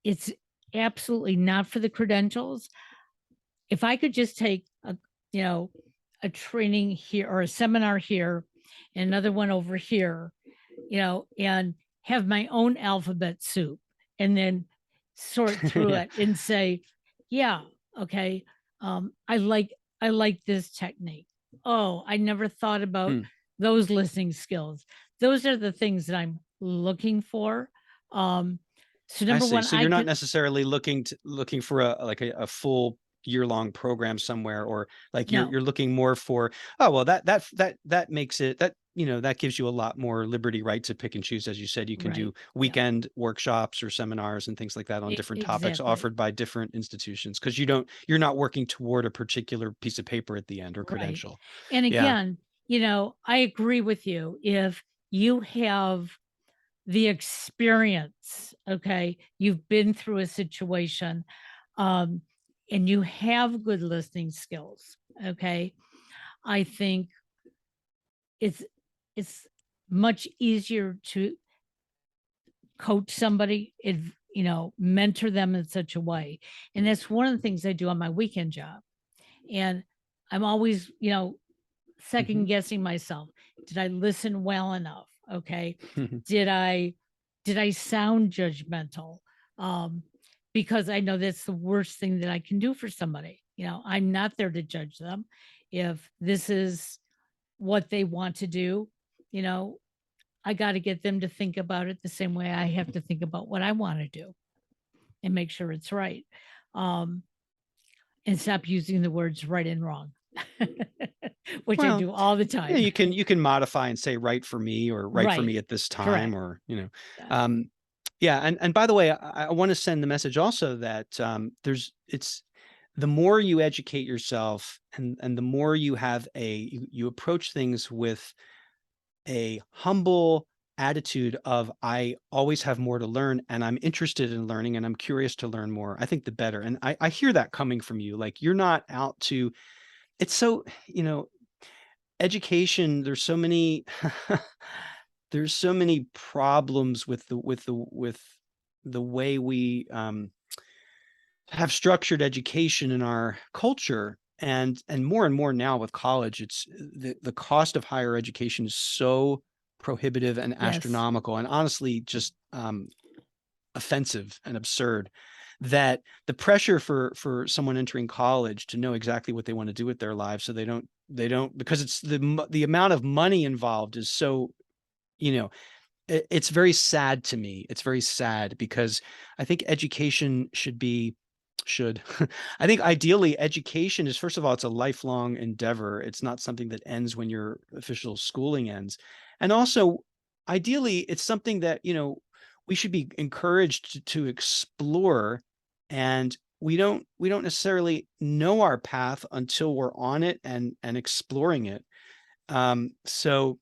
S1: it's absolutely not for the credentials. If I could just take you know, a training here or a seminar here and another one over here, and have my own alphabet soup and then sort through
S2: Yeah.
S1: it and say, yeah, okay, I like this technique. Oh, I never thought about
S2: Hmm.
S1: those listening skills. Those are the things that I'm looking for. Um, so
S2: I
S1: number
S2: see.
S1: one,
S2: So
S1: I
S2: you're not
S1: could
S2: necessarily looking for a full year-long program somewhere, or like you're
S1: no,
S2: you're looking more for, oh well, that makes it that that gives you a lot more liberty, right, to pick and choose. As you said, you can
S1: right.
S2: do
S1: Yeah,
S2: weekend workshops or seminars and things like that on different topics
S1: exactly.
S2: offered by different institutions, because you're not working toward a particular piece of paper at the end or
S1: Right.
S2: credential.
S1: And
S2: Yeah.
S1: again, I agree with you. If you have the experience, okay, you've been through a situation, um, and you have good listening skills, okay, I think it's it's much easier to coach somebody, mentor them in such a way. And that's one of the things I do on my weekend job. And I'm always, second
S2: Mhm.
S1: guessing myself. Did I listen well enough? Okay. Did I sound judgmental? Um, because I know that's the worst thing that I can do for somebody. I'm not there to judge them. If this is what they want to do, you know, I got to get them to think about it the same way I have to think about what I want to do and make sure it's right. Um, and stop using the words right and wrong, which I
S2: Well,
S1: do all the
S2: yeah,
S1: time.
S2: you can modify and say right for me, or right for
S1: Right.
S2: me at this time,
S1: Correct.
S2: or
S1: Yeah.
S2: um, yeah. And by the way, I want to send the message also that it's the more you educate yourself, and the more you have you approach things with a humble attitude of, I always have more to learn and I'm interested in learning and I'm curious to learn more, I think the better. And I hear that coming from you. Like you're not out to, it's so, education, there's so many problems with the way we have structured education in our culture. And more now with college, it's the cost of higher education is so prohibitive and
S1: Yes.
S2: astronomical, and honestly just offensive and absurd, that the pressure for someone entering college to know exactly what they want to do with their lives, so they don't, because it's the amount of money involved is so, you know it's very sad to me. It's very sad because I think education should I think ideally education is, first of all, it's a lifelong endeavor. It's not something that ends when your official schooling ends. And also, ideally, it's something that, we should be encouraged to explore, and we don't necessarily know our path until we're on it and exploring it. So,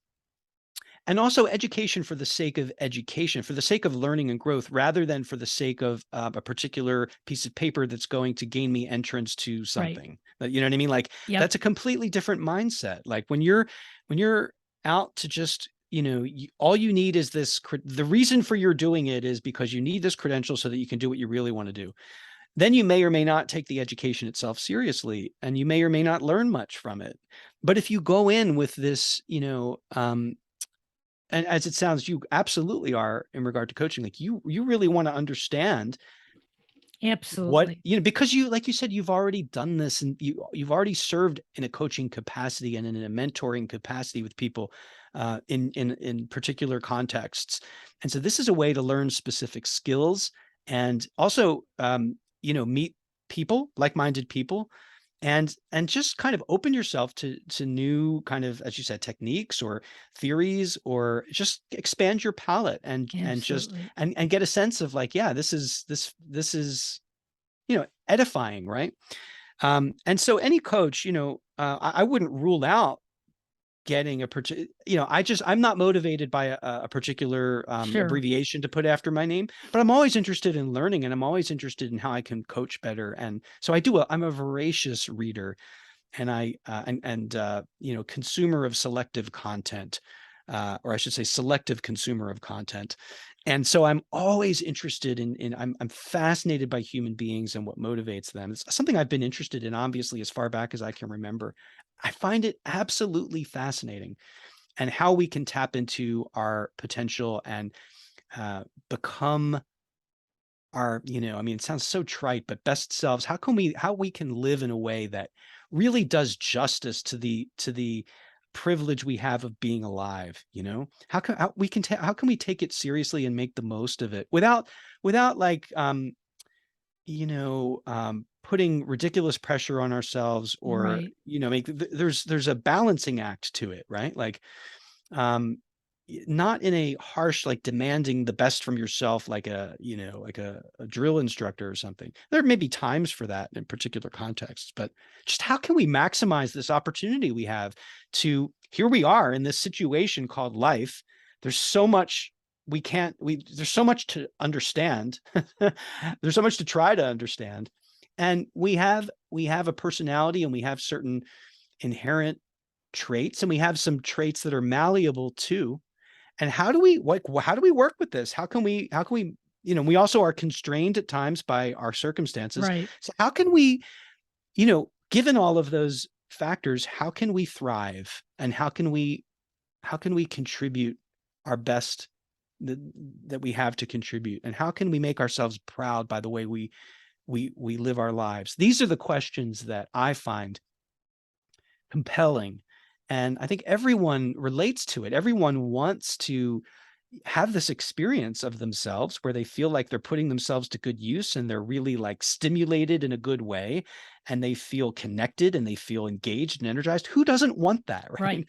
S2: and also education for the sake of education, for the sake of learning and growth, rather than for the sake of a particular piece of paper that's going to gain me entrance to
S1: Right.
S2: something. You know what I mean? Like
S1: Yep.
S2: that's a completely different mindset. Like when you're out to just, all you need is this. The reason for your doing it is because you need this credential so that you can do what you really want to do. Then you may or may not take the education itself seriously, and you may or may not learn much from it. But if you go in with this, and as it sounds, you absolutely are in regard to coaching, like you really want to understand What,
S1: Absolutely.
S2: because like you said, you've already done this, and you've already served in a coaching capacity and in a mentoring capacity with people in particular contexts. And so this is a way to learn specific skills, and also meet people, like-minded people, and just kind of open yourself to new kind of, as you said, techniques or theories, or just expand your palette, and just
S1: Absolutely.
S2: and get a sense of like, yeah, this is edifying, right? And so any coach, I wouldn't rule out getting a particular, I'm not motivated by a particular
S1: Sure.
S2: abbreviation to put after my name, but I'm always interested in learning, and I'm always interested in how I can coach better. And so I'm a voracious reader, and consumer of selective content, or I should say selective consumer of content. And so I'm always interested I'm fascinated by human beings and what motivates them. It's something I've been interested in, obviously, as far back as I can remember. I find it absolutely fascinating, and how we can tap into our potential and become it sounds so trite, but best selves. How we can live in a way that really does justice to the privilege we have of being alive, how can we take it seriously and make the most of it without like, putting ridiculous pressure on ourselves, or,
S1: Right.
S2: there's a balancing act to it, right? Like, um not in a harsh, like demanding the best from yourself, like a drill instructor or something. There may be times for that in particular contexts, but just how can we maximize this opportunity we have to, here we are in this situation called life. There's so much there's so much to understand. There's so much to try to understand. And we have a personality, and we have certain inherent traits, and we have some traits that are malleable too. And how do we work with this? How can we, we also are constrained at times by our circumstances.
S1: Right.
S2: So how can we, given all of those factors, how can we thrive, and how can we contribute our best that, that we have to contribute, and how can we make ourselves proud by the way we live our lives? These are the questions that I find compelling. And I think everyone relates to it. Everyone wants to have this experience of themselves where they feel like they're putting themselves to good use, and they're really like stimulated in a good way, and they feel connected, and they feel engaged and energized. Who doesn't want that, right?
S1: Right.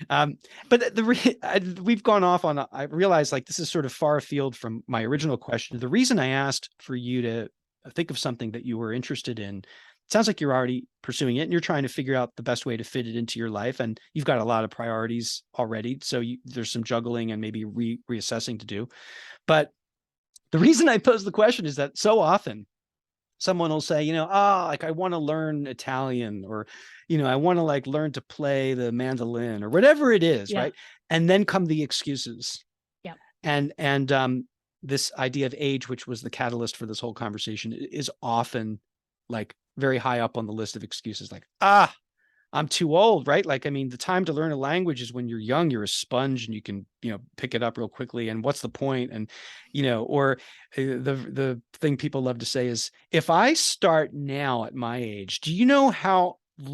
S2: Um, but we've gone off on, I realize like this is sort of far afield from my original question. The reason I asked for you to think of something that you were interested in, it sounds like you're already pursuing it, and you're trying to figure out the best way to fit it into your life. And you've got a lot of priorities already. So there's some juggling and maybe reassessing to do. But the reason I pose the question is that so often someone will say, like I want to learn Italian, or, I want to like learn to play the mandolin, or whatever it is,
S1: Yeah.
S2: right? And then come the excuses.
S1: Yeah.
S2: And this idea of age, which was the catalyst for this whole conversation, is often like very high up on the list of excuses. Like, I'm too old, right? Like, I mean, the time to learn a language is when you're young, you're a sponge, and you can, pick it up real quickly. And what's the point? And, or the thing people love to say is, if I start now at my age, do you know how do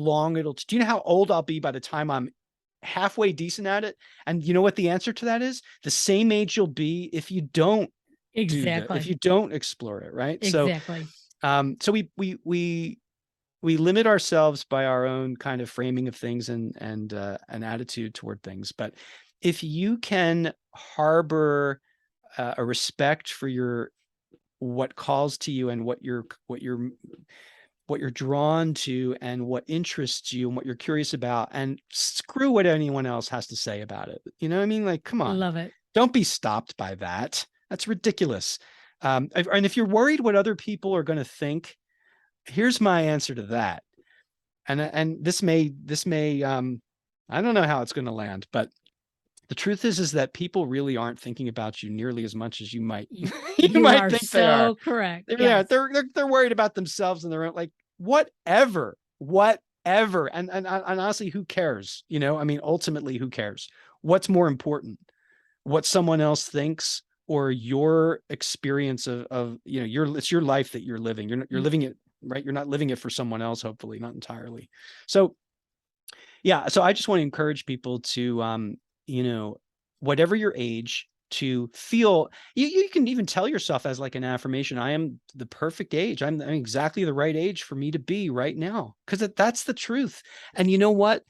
S2: you know how old I'll be by the time I'm halfway decent at it? And you know what the answer to that is? The same age you'll be if you don't if
S1: Exactly.
S2: you don't explore it, right? So,
S1: Exactly.
S2: so we limit ourselves by our own kind of framing of things, and an attitude toward things. But if you can harbor a respect for what calls to you, and what you're drawn to, and what interests you, and what you're curious about, and screw what anyone else has to say about it. You know what I mean? Like, come on,
S1: Love it.
S2: don't be stopped by that. That's ridiculous. And if you're worried what other people are going to think, here's my answer to that. And this may I don't know how it's going to land, but the truth is that people really aren't thinking about you nearly as much as you might
S1: Y-
S2: you
S1: You
S2: might
S1: are
S2: think they are.
S1: so correct.
S2: They really are.
S1: Yes.
S2: They're worried about themselves and their own, like, whatever. And honestly, who cares? I mean, ultimately, who cares? What's more important? What someone else thinks, or your experience of it's your life that you're living. You're living it, right? You're not living it for someone else, hopefully, not entirely. So yeah, so I just want to encourage people to whatever your age, to feel, you can even tell yourself as like an affirmation, I am the perfect age. I'm exactly the right age for me to be right now. Because that's the truth. And you know what?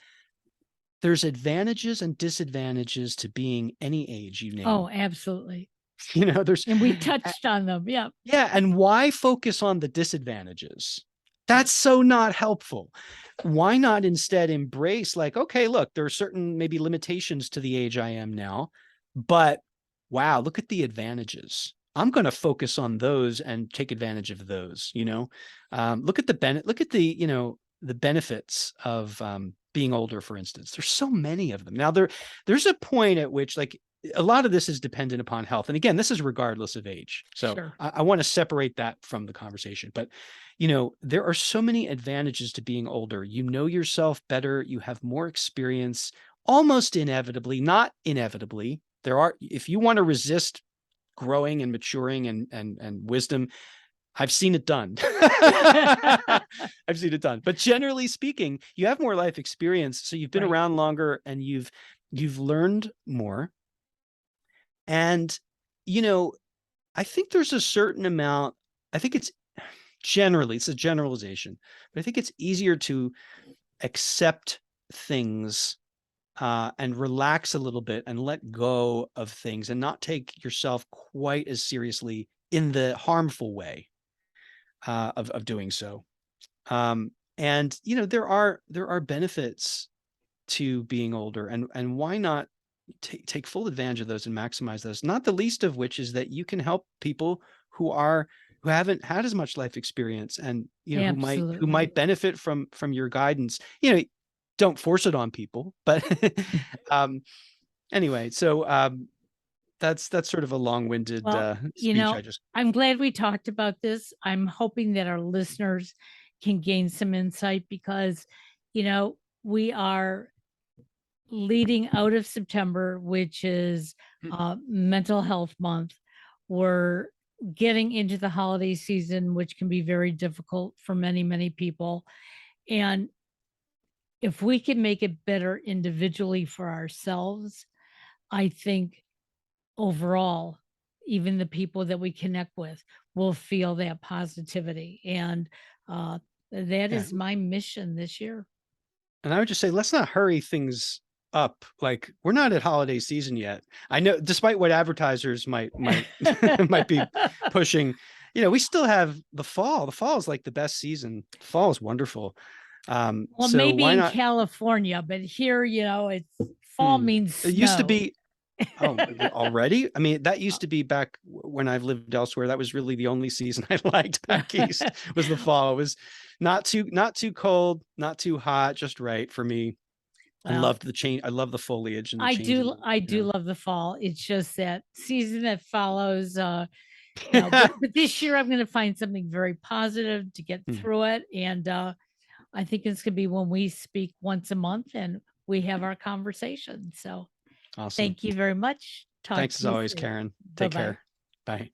S2: There's advantages and disadvantages to being any age you
S1: Oh,
S2: name.
S1: absolutely.
S2: There's
S1: And we touched on them. Yeah.
S2: yeah, and why focus on the disadvantages? That's so not helpful. Why not instead embrace, like, okay, look, there are certain maybe limitations to the age I am now, but wow, look at the advantages. I'm going to focus on those and take advantage of those. Look at the benefits of being older, for instance. There's so many of them. Now there's a point at which, like, a lot of this is dependent upon health. And again, this is regardless of age. So
S1: Sure.
S2: I want to separate that from the conversation. But, there are so many advantages to being older. You know yourself better. You have more experience, almost inevitably, not inevitably. If you want to resist growing and maturing and wisdom, I've seen it done. I've seen it done. But generally speaking, you have more life experience. So you've been
S1: Right.
S2: around longer and you've learned more. And, you know, I think there's a certain amount, I think it's a generalization, but I think it's easier to accept things and relax a little bit and let go of things and not take yourself quite as seriously in the harmful way of doing so. And there are benefits to being older, and why not take full advantage of those and maximize those, not the least of which is that you can help people who haven't had as much life experience, and who might
S1: Absolutely.
S2: benefit from your guidance. Don't force it on people, but um anyway, so that's sort of a long-winded
S1: Well,
S2: speech I just.
S1: I'm glad we talked about this. I'm hoping that our listeners can gain some insight because, we are leading out of September, which is mental health month. We're getting into the holiday season, which can be very difficult for many, many people. And if we can make it better individually for ourselves, I think overall, even the people that we connect with will feel that positivity. And that
S2: Yeah.
S1: is my mission this year.
S2: And I would just say, let's not hurry things up. Like, we're not at holiday season yet. I know, despite what advertisers might might be pushing, we still have the fall. The fall is like the best season. Fall is wonderful.
S1: Well,
S2: So
S1: maybe
S2: why
S1: in
S2: not?
S1: California, but here, it's fall means
S2: It used to
S1: snow.
S2: be. Oh, already? I mean, that used to be back when I've lived elsewhere. That was really the only season I liked back east, was the fall. It was not too cold, not too hot, just right for me. I
S1: Well,
S2: loved the change. I love the foliage and the
S1: I
S2: changes.
S1: do I do love the fall. It's just that season that follows, but this year I'm gonna find something very positive to get
S2: Hmm,
S1: through it. And I think it's gonna be when we speak once a month and we have our conversation. So
S2: awesome.
S1: thank you very much. Talk
S2: Thanks
S1: to
S2: as
S1: you
S2: always,
S1: soon.
S2: Karen.
S1: Bye
S2: Take
S1: bye.
S2: care. Bye.